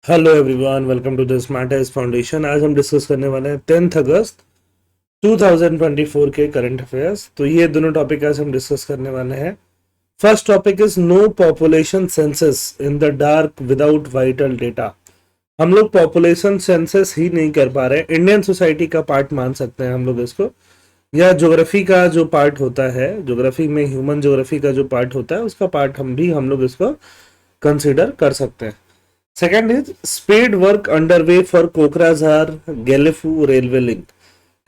Hello everyone, welcome to the Smart Eyes Foundation. आज हम discuss करने वाले हैं 10th अगस्त 2024 के करंट अफेयर्स। तो ये दोनों टॉपिक आज हम डिस्कस करने वाले हैं। First topic is no population census in the dark without vital data. हम लोग पॉपुलेशन सेंसस ही नहीं कर पा रहे। इंडियन सोसाइटी का पार्ट मान सकते हैं हम लोग इसको, या ज्योग्राफी का जो पार्ट होता है, ज्योग्राफी में ह्यूमन ज्योग्राफी का जो पार्ट होता है उसका पार्ट हम लोग इसको कंसिडर कर सकते हैं। Second is spade work underway for Kokrajhar Gelephu railway link,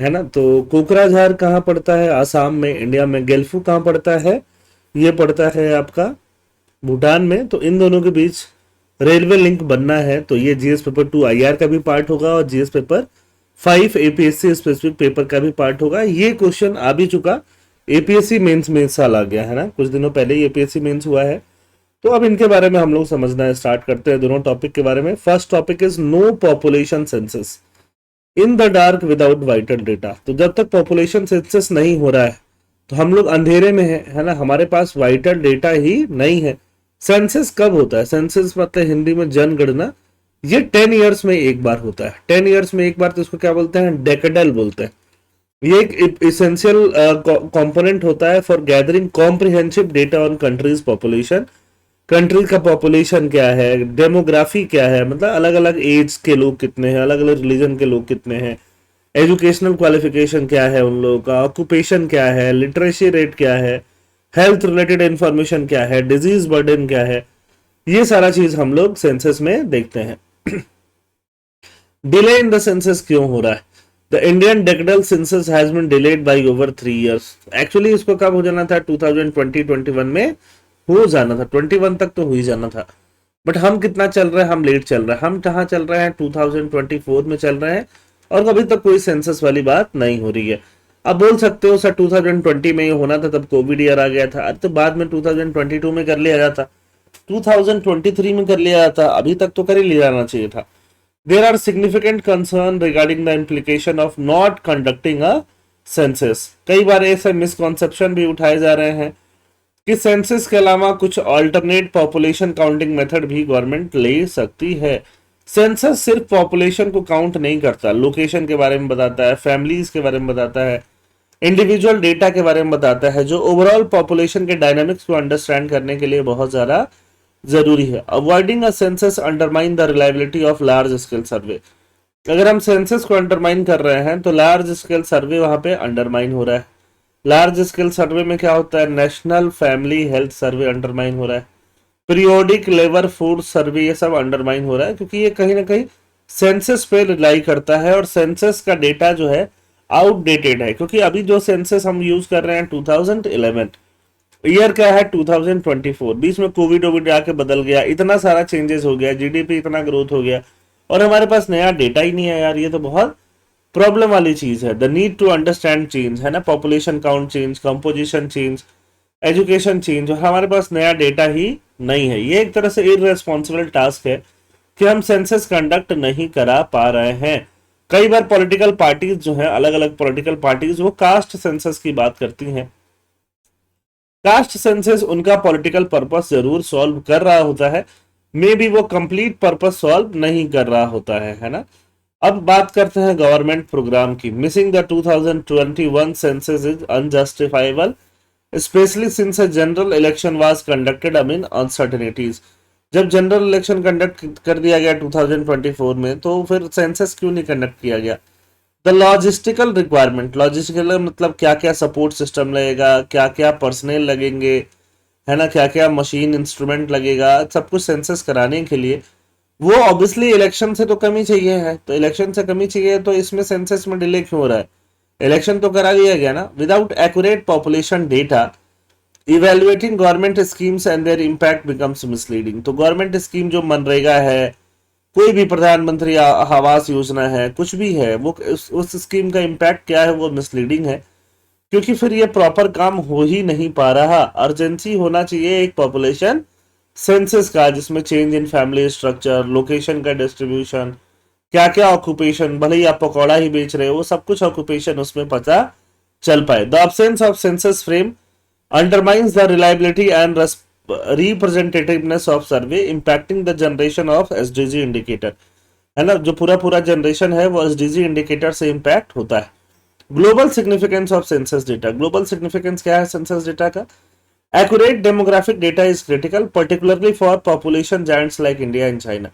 है ना। तो कोकराझार कहाँ पड़ता है? आसाम में, इंडिया में। गेलेफू कहाँ पड़ता है? ये पड़ता है आपका भूटान में। तो इन दोनों के बीच रेलवे लिंक बनना है। तो ये जीएस पेपर 2 आईआर का भी पार्ट होगा और GS paper 5 APSC specific paper का भी पार्ट होगा। ये क्वेश्चन आ भी चुका, एपीएससी मेंस में इस साल आ गया है ना, कुछ दिनों पहले ही एपीएससी मेंस हुआ है। तो अब इनके बारे में हम लोग समझना है, स्टार्ट करते हैं दोनों टॉपिक के बारे में। First topic is no population census in the dark without vital data. तो जब तक पॉपुलेशन सेंसस नहीं हो रहा है तो हम लोग अंधेरे में है ना, हमारे पास वाइटल डेटा ही नहीं है। सेंसस कब होता है? सेंसस मतलब हिंदी में जनगणना। ये 10 ईयर्स में एक बार होता है। 10 ईयर्स में एक बार। तो इसको क्या बोलते हैं? डेकेडल बोलते हैं। ये एक इसेंशियल कंपोनेंट होता है for gathering comprehensive data on countries population. Country का पॉपुलेशन क्या है, डेमोग्राफी क्या है, मतलब अलग अलग एज के लोग कितने हैं, अलग अलग रिलीजन के लोग कितने हैं, एजुकेशनल क्वालिफिकेशन क्या है उन लोगों का, ऑक्यूपेशन क्या है, लिटरेसी रेट क्या है, हेल्थ रिलेटेड इंफॉर्मेशन क्या है, डिजीज बर्डन क्या है, ये सारा चीज हम लोग सेंसस में देखते हैं। डिले इन द सेंसस क्यों हो रहा है? The Indian decadal census has been delayed by over 3 years. Actually इसको कब हो जाना था? 2020-21 में हो जाना था। 21 तक तो हो ही जाना था, बट हम कितना चल रहे हैं? हम लेट चल रहे हैं। हम कहाँ चल रहे हैं? 2024 में चल रहे हैं और अभी तक कोई सेंसस वाली बात नहीं हो रही है। अब बोल सकते हो सर 2020 में ये होना था, तब कोविड ईयर आ गया था। अरे तो बाद में 2022 में कर लिया जाता, 2023 में कर लिया जाता, अभी तक तो कर ही लिया जाना चाहिए था। There are significant concern regarding the implication of not conducting a census. कई बार ऐसे मिसकॉन्सेप्शन भी उठाए जा रहे हैं कि सेंसस के अलावा कुछ अल्टरनेट पॉपुलेशन काउंटिंग मेथड भी गवर्नमेंट ले सकती है। सेंसस सिर्फ पॉपुलेशन को काउंट नहीं करता, लोकेशन के बारे में बताता है, फैमिलीज के बारे में बताता है, इंडिविजुअल डेटा के बारे में बताता है, जो ओवरऑल पॉपुलेशन के डायनामिक्स को अंडरस्टैंड करने के लिए बहुत ज्यादा जरूरी है। Avoiding a census undermine the reliability of large scale survey. अगर हम सेंसस को अंडरमाइन कर रहे हैं तो लार्ज स्केल सर्वे वहां पे अंडरमाइन हो रहा है। लार्ज स्केल सर्वे में क्या होता है? National family health survey undermine हो रहा है, पीरियोडिक लेबर फोर्स सर्वे, ये सब अंडरमाइन हो रहा है, क्योंकि ये कहीं ना कहीं सेंसस पे रिलाई करता है और सेंसस का डेटा जो है आउटडेटेड है। क्योंकि अभी जो सेंसस हम यूज कर रहे हैं 2011, ईयर क्या है 2024, बीच में कोविड वोविड आके बदल गया, इतना सारा चेंजेस हो गया, जीडीपी इतना ग्रोथ हो गया और हमारे पास नया डेटा ही नहीं है यार। ये तो बहुत प्रॉब्लम वाली चीज है। The need to understand change, है ना, population count change, composition change, education change, और हमारे पास नया डेटा ही नहीं है। ये एक तरह से इररेस्पॉन्सिबल टास्क है कि हम सेंसस कंडक्ट नहीं करा पा रहे हैं। कई बार पॉलिटिकल पार्टीज जो है, अलग अलग पॉलिटिकल पार्टीज, वो कास्ट सेंसस की बात करती हैं। कास्ट सेंसस उनका पॉलिटिकल पर्पस जरूर सॉल्व कर रहा होता है, मे बी वो कंप्लीट पर्पस सॉल्व नहीं कर रहा होता है ना। अब बात करते हैं गवर्नमेंट प्रोग्राम की। Missing the 2021 census is unjustifiable specially since a general election was conducted Amin uncertainties. जब जनरल इलेक्शन कंडक्ट कर दिया गया 2024 में, तो फिर सेंसस क्यों नहीं कंडक्ट किया गया? द लॉजिस्टिकल रिक्वायरमेंट, लॉजिस्टिकल मतलब क्या क्या सपोर्ट सिस्टम लगेगा, क्या क्या पर्सनल लगेंगे, है ना, क्या क्या मशीन इंस्ट्रूमेंट लगेगा, सब कुछ सेंसस कराने के लिए, वो ऑब्वियसली इलेक्शन से तो कमी चाहिए है। तो इलेक्शन से कमी चाहिए तो इसमें सेंसस में डिले क्यों हो रहा है? इलेक्शन तो करा दिया गया ना। Without accurate population data evaluating government schemes and there impact becomes misleading. तो गवर्नमेंट स्कीम जो मनरेगा है, कोई भी प्रधानमंत्री आवास योजना है, कुछ भी है, वो उस स्कीम का इम्पैक्ट क्या है वो मिसलीडिंग है, क्योंकि फिर ये प्रॉपर काम हो ही नहीं पा रहा। अर्जेंसी होना चाहिए एक पॉपुलेशन सेंसस का, जिसमें change in family structure, location का डिस्ट्रीब्यूशन, क्या क्या ऑक्यूपेशन, भले ही आप पकौड़ा ही बेच रहे हो, वो सब कुछ ऑक्यूपेशन उसमें पता चल पाए। The absence of census frame undermines the reliability and representativeness of survey impacting the generation of SDG indicator, है ना, जो पूरा पूरा जनरेशन है वो एसडीजी इंडिकेटर से इम्पैक्ट होता है। Global significance of census data, global significance क्या है सेंसस डेटा का? Accurate demographic data is critical particularly for population giants like India and China.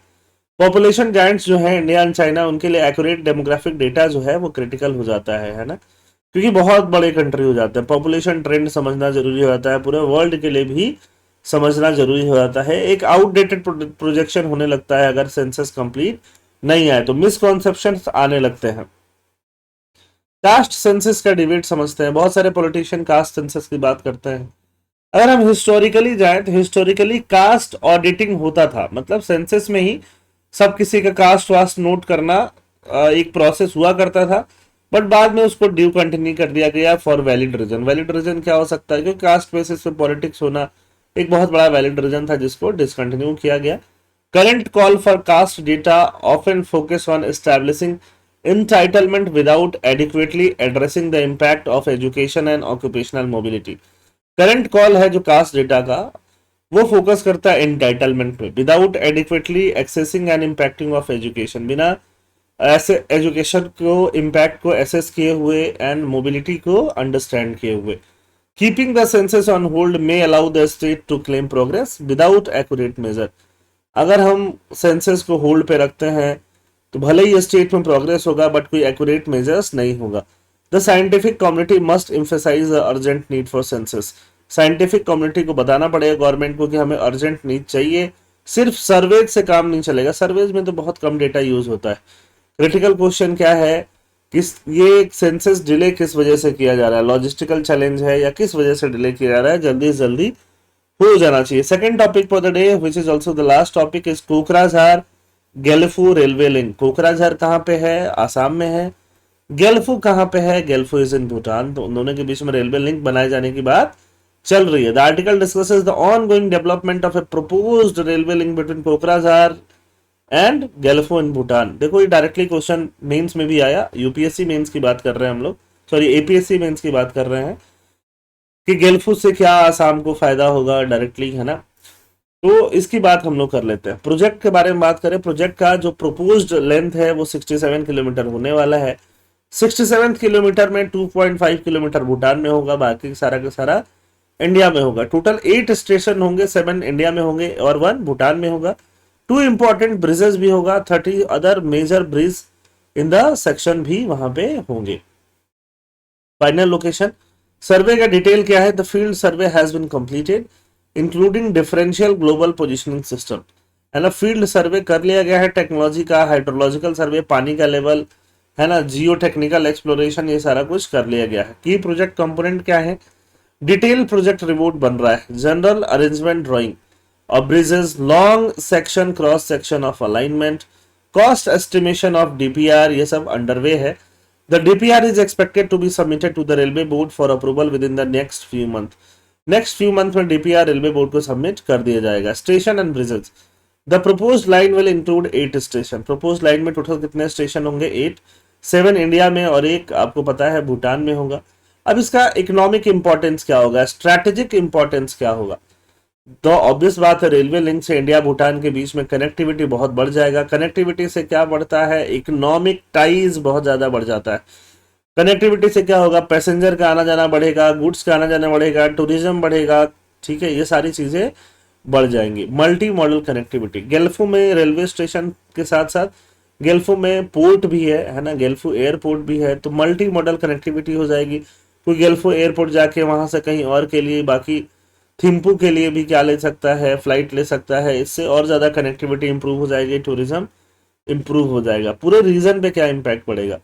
Population giants जो है इंडिया एंड चाइना, उनके लिए एक्यूरेट डेमोग्राफिक डेटा जो है वो क्रिटिकल हो जाता है ना, क्योंकि बहुत बड़े कंट्री हो जाते हैं। पॉपुलेशन ट्रेंड समझना जरूरी हो जाता है, पूरे वर्ल्ड के लिए भी समझना जरूरी हो जाता है। एक आउटडेटेड प्रोजेक्शन होने लगता है अगर सेंसस कंप्लीट नहीं आए तो, मिसकॉन्सेप्शन आने लगते हैं। कास्ट सेंसस का डिबेट समझते हैं, बहुत सारे पॉलिटिशियन कास्ट सेंसस की बात करते हैं। अगर हम हिस्टोरिकली जाएं तो हिस्टोरिकली कास्ट ऑडिटिंग होता था, मतलब सेंसस में ही सब किसी का कास्ट वास्ट नोट करना एक प्रोसेस हुआ करता था, बट बाद में उसको ड्यू कंटिन्यू कर दिया गया for valid reason. Valid reason क्या हो सकता है? क्योंकि कास्ट बेसिस पे पॉलिटिक्स होना एक बहुत बड़ा वैलिड रीजन था जिसको डिसकंटिन्यू किया गया। Current call for caste data often focus on establishing entitlement without adequately addressing the impact of education and occupational mobility। Current call है जो कास्ट डेटा का, वो फोकस करता है एंटाइटलमेंट पे, without adequately accessing and impacting of education, बिना ऐसे education को इम्पैक्ट को एसेस किए हुए एंड मोबिलिटी को अंडरस्टैंड किए हुए। Keeping the census on hold may allow the state to claim progress without accurate measure. अगर हम सेंसस को होल्ड पे रखते हैं तो भले ही स्टेट में प्रोग्रेस होगा बट कोई एक्यूरेट मेजर्स नहीं होगा। The scientific community must emphasise the urgent need for census. Scientific community को बताना पड़ेगा गवर्नमेंट को कि हमें अर्जेंट नीड चाहिए, सिर्फ सर्वेज से काम नहीं चलेगा, सर्वेज में तो बहुत कम डेटा यूज होता है। क्रिटिकल क्वेश्चन क्या है, किस ये सेंसस डिले किस वजह से किया जा रहा है? लॉजिस्टिकल चैलेंज है या किस वजह से डिले किया जा रहा है? जल्दी से जल्दी हो जाना चाहिए। Second topic for the day which is also the last topic is Kokrajhar Gelephu railway link. Kokrajhar कहाँ पे है? आसाम में है। गेलफू कहाँ पे है? गेलफू इज इन भूटान। तो उन दोनों के बीच में रेलवे लिंक बनाए जाने की बात चल रही है। The article discusses the ongoing development of a proposed railway link between Kokrajhar and Gelephu in Bhutan. देखो ये डायरेक्टली क्वेश्चन मेंस में भी आया, यूपीएससी मेंस की बात कर रहे हैं हम लोग, सॉरी एपीएससी मेंस की बात कर रहे हैं कि गेलफू से क्या आसाम को फायदा होगा डायरेक्टली, है ना। तो इसकी बात हम लोग कर लेते हैं। प्रोजेक्ट के बारे में बात करें, प्रोजेक्ट का जो प्रोपोज्ड लेंथ है वो 67 किलोमीटर होने वाला है। 67 किलोमीटर में 2.5 किलोमीटर भूटान में होगा, बाकी सारा का सारा इंडिया में होगा। टोटल 8 स्टेशन होंगे, 7 इंडिया में होंगे और 1 भूटान में होगा। 2 इंपॉर्टेंट ब्रिजेस भी होगा, 30 other major bridge in the section भी वहां पे होंगे। फाइनल लोकेशन सर्वे का डिटेल क्या है? The field survey has been completed including differential global positioning system, है ना। फील्ड सर्वे कर लिया गया है, टेक्नोलॉजी का, हाइड्रोलॉजिकल सर्वे, पानी का लेवल, है ना, जियो टेक्निकल एक्सप्लोरेशन, ये सारा कुछ कर लिया गया है। की प्रोजेक्ट कंपोनेंट क्या है? डिटेल प्रोजेक्ट रिपोर्ट बन रहा है, general arrangement drawing of bridges, long section, cross section of alignment, cost estimation of DPR, ये सब अंडरवे है। The DPR is expected to be submitted to the railway board for approval within the next few month. Next few month में DPR railway board को submit कर दिया जाएगा। Station and bridges, the proposed line will include 8 station. Proposed line में total कितने station होंगे? 8, 7 India में और 1 आपको पता है भूटान में होगा। अब इसका इकोनॉमिक इंपॉर्टेंस क्या होगा, स्ट्रैटेजिक इंपॉर्टेंस क्या होगा? तो ऑब्वियस बात है, रेलवे लिंक से इंडिया भूटान के बीच में कनेक्टिविटी बहुत बढ़ जाएगा। कनेक्टिविटी से क्या बढ़ता है? इकोनॉमिक टाइज बहुत ज्यादा बढ़ जाता है। कनेक्टिविटी से क्या होगा? पैसेंजर का आना जाना बढ़ेगा, गुड्स का आना जाना बढ़ेगा, टूरिज्म बढ़ेगा, ठीक है, ये सारी चीजें बढ़ जाएंगी। मल्टी मॉडल कनेक्टिविटी, गेलफू में रेलवे स्टेशन के साथ साथ गेलफू में पोर्ट भी है ना, गेलफू एयरपोर्ट भी है, तो मल्टी मॉडल कनेक्टिविटी हो जाएगी। कोई गेलफू एयरपोर्ट जाके वहां से कहीं और के लिए, बाकी थिम्पू के लिए भी क्या ले सकता है? फ्लाइट ले सकता है। इससे और ज्यादा कनेक्टिविटी इंप्रूव हो जाएगी, टूरिज्म इंप्रूव हो जाएगा। पूरे रीजन पे क्या इम्पैक्ट पड़ेगा?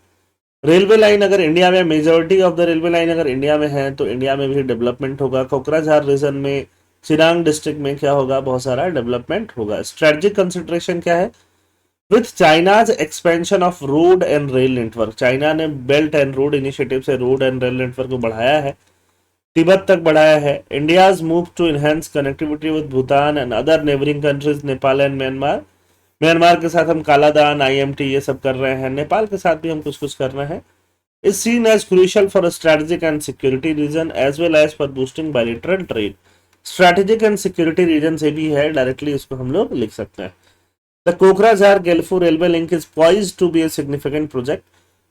रेलवे लाइन अगर इंडिया में, majority of the railway line अगर इंडिया में है तो इंडिया में भी डेवलपमेंट होगा। कोकराझार रीजन में, चिरांग डिस्ट्रिक्ट में क्या होगा? बहुत सारा डेवलपमेंट होगा। स्ट्रेटेजिक कंसिडरेशन क्या है? With China's expansion of road and rail network, China ने बेल्ट एंड रोड इनिशिएटिव से रोड एंड रेल नेटवर्क को बढ़ाया है, तिब्बत तक बढ़ाया है। India's move to enhance connectivity with Bhutan and other neighbouring countries, Nepal and Myanmar. Myanmar के साथ हम कालादान, आईएमटी ये सब कर रहे हैं, नेपाल के साथ भी हम कुछ कुछ कर रहे हैं। Is seen as crucial for strategic and security reason as well as for boosting bilateral trade. Strategic and security reason से भी है, डायरेक्टली इसको हम लोग लिख सकते हैं। The Kokrajhar Gelephu railway link is poised to be a significant project,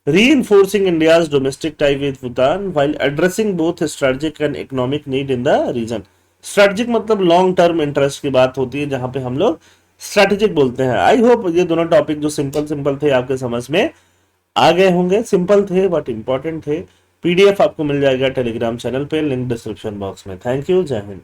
reinforcing India's domestic tie with Bhutan while addressing both strategic and economic need in the region. Strategic मतलब लॉन्ग टर्म इंटरेस्ट की बात होती है, जहां पे हम लोग स्ट्रेटेजिक बोलते हैं। आई होप ये दोनों टॉपिक जो सिंपल सिंपल थे आपके समझ में आ गए होंगे। सिंपल थे बट इंपॉर्टेंट थे। पीडीएफ आपको मिल जाएगा टेलीग्राम चैनल पे, लिंक डिस्क्रिप्शन बॉक्स में। थैंक यू, जय हिंद।